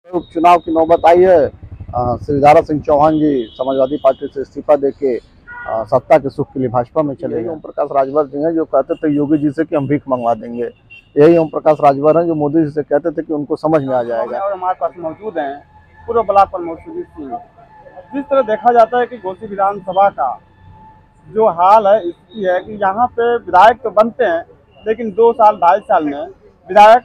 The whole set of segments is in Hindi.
उपचुनाव की नौबत आई है। श्री दारा सिंह चौहान जी समाजवादी पार्टी से इस्तीफा देके सत्ता के सुख के लिए भाजपा में चले गए। ओम प्रकाश राजभर जी हैं जो कहते थे योगी जी से कि हम भीख मंगवा देंगे। यही ओम प्रकाश राजभर हैं जो मोदी जी से कहते थे कि उनको समझ में आ जाएगा। और हमारे पास मौजूद हैं पूर्व ब्लॉक प्रमुख सुजीत सिंह। जिस तरह देखा जाता है कि घोसी विधानसभा का जो हाल है इसकी है कि यहाँ पे विधायक तो बनते हैं लेकिन 2 साल 2.5 साल में विधायक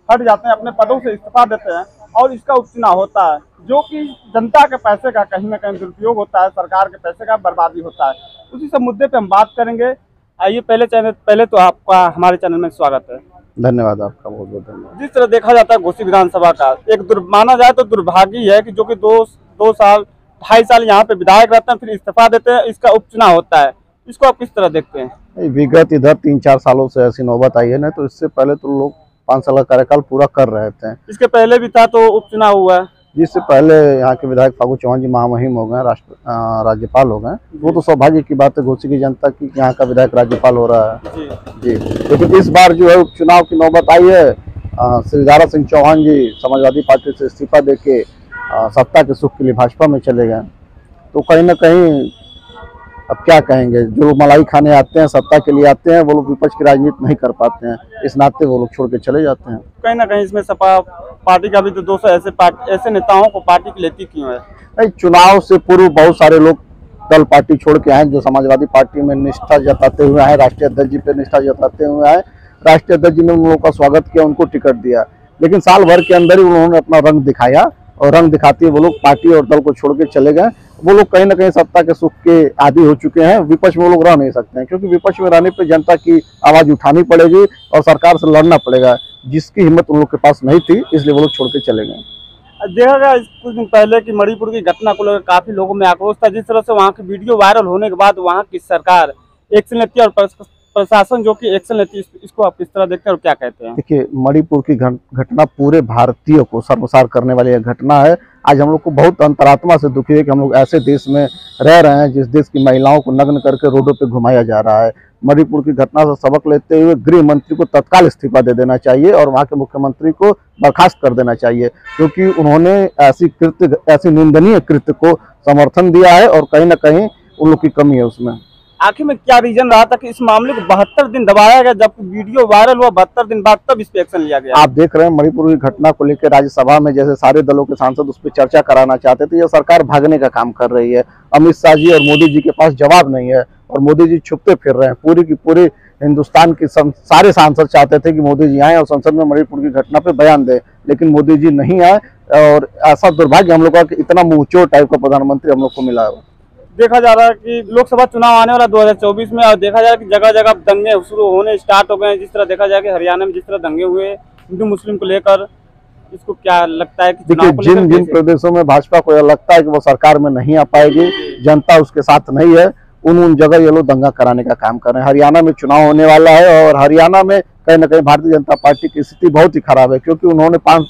हट जाते हैं, अपने पदों से इस्तीफा देते हैं और इसका उपचुनाव होता है जो कि जनता के पैसे का कहीं ना कहीं दुरुपयोग होता है, सरकार के पैसे का बर्बादी होता है। उसी सब मुद्दे पे हम बात करेंगे। आइए पहले तो आपका हमारे चैनल में स्वागत है। धन्यवाद आपका, बहुत बहुत धन्यवाद। जिस तरह देखा जाता है घोसी विधानसभा का एक माना जाए तो दुर्भाग्य है कि जो कि 2 साल 2.5 साल यहाँ पे विधायक रहते हैं फिर इस्तीफा देते हैं, इसका उपचुनाव होता है। इसको आप किस तरह देखते हैं? विगत इधर 3-4 सालों से ऐसी नौबत आई है ना, तो इससे पहले तो लोग 5 साल का कार्यकाल पूरा कर रहे थे। इसके पहले भी था तो उपचुनाव हुआ है। जिससे पहले यहाँ के विधायक फागू चौहान जी महामहिम हो गए, राज्यपाल हो गए। वो तो सौभाग्य की बात है घोसी की जनता की, यहाँ का विधायक राज्यपाल हो रहा है जी। लेकिन इस बार जो है उपचुनाव की नौबत आई है। श्री दारा सिंह चौहान जी समाजवादी पार्टी से इस्तीफा देके सत्ता के सुख के लिए भाजपा में चले गए। तो कहीं ना कहीं अब क्या कहेंगे, जो लोग मलाई खाने आते हैं, सत्ता के लिए आते हैं, वो लोग विपक्ष की राजनीति नहीं कर पाते हैं, इस नाते वो लोग छोड़ के चले जाते हैं। कहीं ना कहीं इसमें सपा पार्टी का भी तो दोष है। ऐसे नेताओं को पार्टी की लेती क्यों है? चुनाव से पूर्व बहुत सारे लोग दल पार्टी छोड़ के आए जो समाजवादी पार्टी में निष्ठा जताते हुए आए, राष्ट्रीय अध्यक्ष जी पे निष्ठा जताते हुए आए। राष्ट्रीय अध्यक्ष जी ने उन लोगों का स्वागत किया, उनको टिकट दिया, लेकिन साल भर के अंदर ही उन्होंने अपना रंग दिखाया और रंग दिखाते हुए वो लोग पार्टी और दल को छोड़ के चले गए। वो लोग कहीं ना कहीं सत्ता के सुख के आदी हो चुके हैं। विपक्ष में वो लोग रह नहीं सकते हैं, क्योंकि विपक्ष में रहने पर जनता की आवाज उठानी पड़ेगी और सरकार से लड़ना पड़ेगा, जिसकी हिम्मत उन लोग के पास नहीं थी, इसलिए वो लोग छोड़ के चले गए। देखा गया कुछ दिन पहले की मणिपुर की घटना को लेकर काफी लोगों में आक्रोश था। जिस तरह से वहाँ की वीडियो वायरल होने के बाद वहाँ की सरकार एक्शन लेती है और प्रशासन जो कि एक्शन लेती है, इसको आप किस तरह देखते हैं और क्या कहते हैं? देखिए, मणिपुर की घटना पूरे भारतीय को शर्मसार करने वाली यह घटना है। आज हम लोग को बहुत अंतरात्मा से दुखी है कि हम लोग ऐसे देश में रह रहे हैं जिस देश की महिलाओं को नग्न करके रोडों पे घुमाया जा रहा है। मणिपुर की घटना से सबक लेते हुए गृह मंत्री को तत्काल इस्तीफा दे देना चाहिए और वहाँ के मुख्यमंत्री को बर्खास्त कर देना चाहिए, क्योंकि उन्होंने ऐसी निंदनीय कृत्य को समर्थन दिया है और कहीं ना कहीं उन लोग की कमी है उसमें। आखिर में क्या रीजन रहा था कि इस मामले को 72 दिन दबाया गया, जब वीडियो वायरल हुआ 72 दिन बाद तब इस पे एक्शन लिया गया? आप देख रहे हैं मणिपुर की घटना को लेकर राज्यसभा में जैसे सारे दलों के सांसद उस पर चर्चा कराना चाहते थे, यह सरकार भागने का काम कर रही है। अमित शाह जी और मोदी जी के पास जवाब नहीं है और मोदी जी छुपते फिर रहे हैं। पूरी की पूरी हिंदुस्तान के सारे सांसद चाहते थे कि मोदी जी आए और संसद में मणिपुर की घटना पे बयान दें, लेकिन मोदी जी नहीं आए और ऐसा दुर्भाग्य हम लोग का कि इतना मुंहचोर टाइप का प्रधानमंत्री हम लोग को मिला है। देखा जा रहा है कि लोकसभा चुनाव आने वाला 2024 में और देखा जा रहा है कि जगह जगह दंगे शुरू होने स्टार्ट हो गए हैं। जिस तरह देखा जाए कि हरियाणा में जिस तरह दंगे हुए हिंदू मुस्लिम को लेकर, इसको क्या लगता है कि देखिए, जिन प्रदेशों में भाजपा को यह लगता है कि वो सरकार में नहीं आ पाएगी, जनता उसके साथ नहीं है, उन जगह ये लोग दंगा कराने का काम कर रहे हैं। हरियाणा में चुनाव होने वाला है और हरियाणा में कहीं ना कहीं भारतीय जनता पार्टी की स्थिति बहुत ही खराब है, क्योंकि उन्होंने 5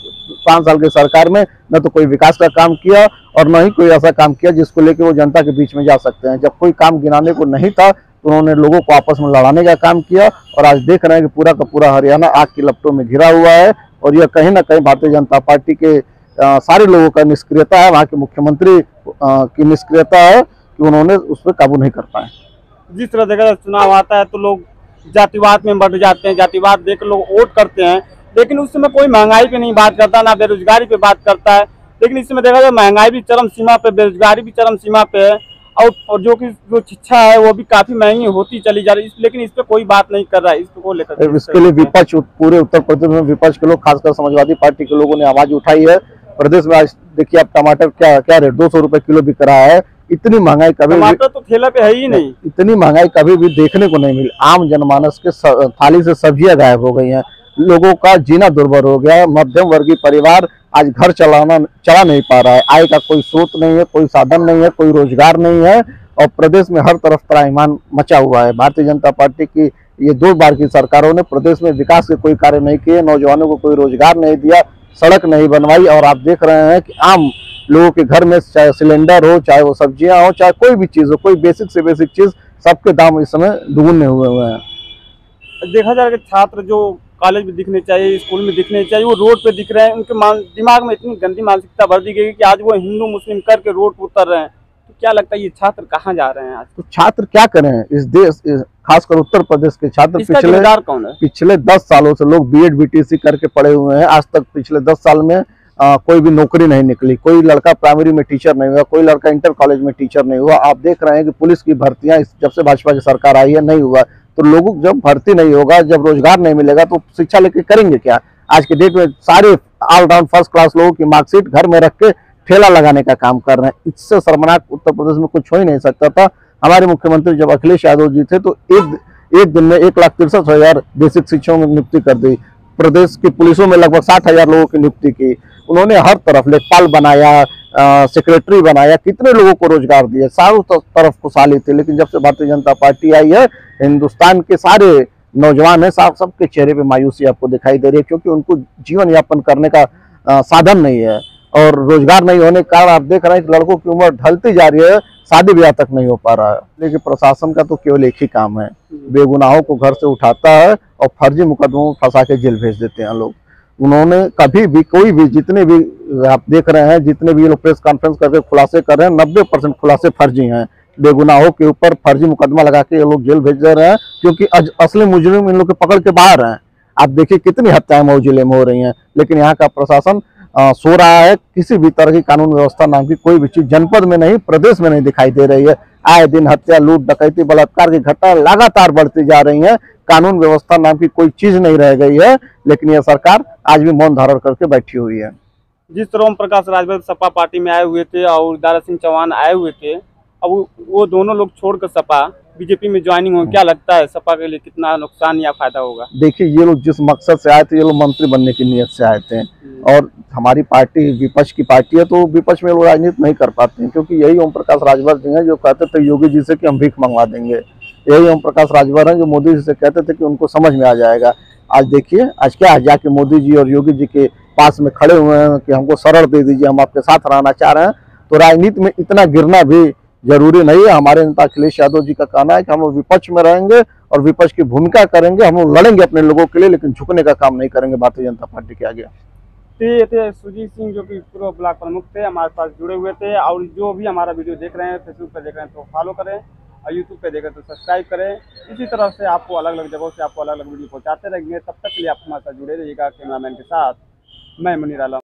साल की सरकार में न तो कोई विकास का काम किया और न ही कोई ऐसा काम किया जिसको लेकर वो जनता के बीच में जा सकते हैं। जब कोई काम गिनाने को नहीं था तो उन्होंने लोगों को आपस में लड़ाने का काम किया और आज देख रहे हैं कि पूरा का पूरा हरियाणा आग की लपटों में घिरा हुआ है। और यह कहीं ना कहीं भारतीय जनता पार्टी के सारे लोगों का निष्क्रियता है, वहाँ के मुख्यमंत्री की निष्क्रियता है कि उन्होंने उस पर काबू नहीं कर पाए। जिस तरह देखा चुनाव आता है तो लोग जातिवाद में बढ़ जाते हैं, जातिवाद देकर लोग वोट करते हैं, लेकिन उस समय कोई महंगाई पे नहीं बात करता, ना बेरोजगारी पे बात करता है। लेकिन इस समय देखा जाए महंगाई भी चरम सीमा पे, बेरोजगारी भी चरम सीमा पे है और जो शिक्षा है वो भी काफी महंगी होती चली जा रही है, लेकिन इस पे कोई बात नहीं कर रहा है। इसको लेकर इसके लिए विपक्ष, पूरे उत्तर प्रदेश में विपक्ष के लोग, खासकर समाजवादी पार्टी के लोगों ने आवाज उठाई है। प्रदेश में आज देखिए, अब टमाटर क्या रेट 200 रुपए किलो बिक रहा है। इतनी महंगाई कभी टमाटर तो ठेला पे है ही नहीं, इतनी महंगाई कभी भी देखने को नहीं मिली। आम जनमानस के थाली से सब्जियां गायब हो गई हैं, लोगों का जीना दुर्भर हो गया है। मध्यम वर्गीय परिवार आज घर चला नहीं पा रहा है, आय का कोई स्रोत नहीं है, कोई साधन नहीं है, कोई रोजगार नहीं है और प्रदेश में हर तरफ त्राहिमाम मचा हुआ है। भारतीय जनता पार्टी की ये 2 बार की सरकारों ने प्रदेश में विकास के कोई कार्य नहीं किए, नौजवानों को कोई रोजगार नहीं दिया, सड़क नहीं बनवाई और आप देख रहे हैं कि आम लोगों के घर में चाहे सिलेंडर हो, चाहे वो सब्जियां हो, चाहे कोई भी चीज हो, कोई बेसिक से बेसिक चीज, सबके दाम इस समय दुगुने हुए हैं। देखा जाए कि छात्र जो कॉलेज में दिखने चाहिए, स्कूल में दिखने चाहिए, वो रोड पे दिख रहे हैं। उनके दिमाग में इतनी गंदी मानसिकता भर दी गई कि आज वो हिंदू मुस्लिम करके रोड पे उतर रहे हैं। तो क्या लगता है ये छात्र कहाँ जा रहे हैं आज? तो छात्र क्या करें इस देश, खासकर उत्तर प्रदेश के छात्र इसका जिम्मेदार कौन है? पिछले 10 सालों से लोग बीएड बीटीसी करके पढ़े हुए हैं। आज तक पिछले 10 साल में कोई भी नौकरी नहीं निकली। कोई लड़का प्राइमरी में टीचर नहीं हुआ, कोई लड़का इंटर कॉलेज में टीचर नहीं हुआ। आप देख रहे हैं कि पुलिस की भर्तियां जब से भाजपा की सरकार आई है नहीं हुआ। तो लोगों को जब भर्ती नहीं होगा, जब रोजगार नहीं मिलेगा तो शिक्षा लेके करेंगे क्या? आज के डेट में सारे ऑलराउंड फर्स्ट क्लास लोगों की मार्कशीट घर में रख के ठेला लगाने का काम कर रहे हैं। इससे शर्मनाक उत्तर प्रदेश में कुछ हो ही नहीं सकता था। हमारे मुख्यमंत्री जब अखिलेश यादव जी थे तो एक दिन में 1,63,000 बेसिक शिक्षकों में नियुक्ति कर दी। प्रदेश की पुलिसों में लगभग 60,000 लोगों की नियुक्ति की। उन्होंने हर तरफ लेखपाल बनाया, सेक्रेटरी बनाया, कितने लोगों को रोजगार दिया, चारों तरफ खुशहाली थी। लेकिन जब से भारतीय जनता पार्टी आई है, हिंदुस्तान के सारे नौजवान है, सबके चेहरे पे मायूसी आपको दिखाई दे रही है, क्योंकि उनको जीवन यापन करने का साधन नहीं है। और रोजगार नहीं होने के कारण आप देख रहे हैं कि लड़कों की उम्र ढलती जा रही है, शादी ब्याह तक नहीं हो पा रहा है। लेकिन प्रशासन का तो केवल एक ही काम है, बेगुनाहों को घर से उठाता है और फर्जी मुकदमों में फंसा के जेल भेज देते हैं लोग। उन्होंने कभी भी कोई भी, जितने भी आप देख रहे हैं, जितने भी लोग प्रेस कॉन्फ्रेंस करके खुलासे कर रहे हैं, 90% खुलासे फर्जी हैं। बेगुनाहों के ऊपर फर्जी मुकदमा लगा के ये लोग जेल भेज दे रहे हैं, क्योंकि असली मुजरिम इन लोग के पकड़ के बाहर हैं। आप देखिए कितनी हत्याएं मऊ जिले में हो रही हैं, लेकिन यहाँ का प्रशासन सो रहा है। किसी भी तरह की कानून व्यवस्था नाम की कोई भी चीज जनपद में नहीं, प्रदेश में नहीं दिखाई दे रही है। आए दिन हत्या, लूट, डकैती, बलात्कार की घटना लगातार बढ़ती जा रही है। कानून व्यवस्था नाम की कोई चीज नहीं रह गई है, लेकिन यह सरकार आज भी मौन धारण करके बैठी हुई है। जिस तरह ओम प्रकाश राजभर सपा पार्टी में आए हुए थे और दारा सिंह चौहान आए हुए थे, अब वो दोनों लोग छोड़कर सपा बीजेपी में ज्वाइनिंग हो, क्या लगता है सपा के लिए कितना नुकसान या फायदा होगा? देखिए, ये लोग जिस मकसद से आए थे, ये लोग मंत्री बनने की नीयत से आए थे। और हमारी पार्टी विपक्ष की पार्टी है, तो विपक्ष में लोग राजनीति नहीं कर पाते हैं, क्योंकि यही ओम प्रकाश राजभर जी हैं जो कहते थे योगी जी से कि हम भीख मंगवा देंगे। यही ओम प्रकाश राजभर हैं जो मोदी जी से कहते थे कि उनको समझ में आ जाएगा। आज देखिए, आज क्या है, जाके मोदी जी और योगी जी के पास में खड़े हुए हैं कि हमको शरण दे दीजिए, हम आपके साथ रहना चाह रहे हैं। तो राजनीति में इतना गिरना भी जरूरी नहीं है। हमारे नेता अखिलेश यादव जी का कहना है कि हम लोग विपक्ष में रहेंगे और विपक्ष की भूमिका करेंगे, हम लोग लड़ेंगे अपने लोगों के लिए, लेकिन झुकने का काम नहीं करेंगे भारतीय जनता पार्टी के आगे। ये थे सुजीत सिंह जो कि पूर्व ब्लॉक प्रमुख थे, हमारे साथ जुड़े हुए थे। और जो भी हमारा वीडियो देख रहे हैं, फेसबुक पर देख रहे हैं तो फॉलो करें, और यूट्यूब पे देख रहे हैं तो सब्सक्राइब करें। इसी तरह से आपको अलग अलग जगहों से आपको अलग अलग वीडियो पहुंचाते रहेंगे। तब तक के लिए आप हमारे साथ जुड़े रहिएगा। कैमरामैन के साथ मैं मुनीर आलम।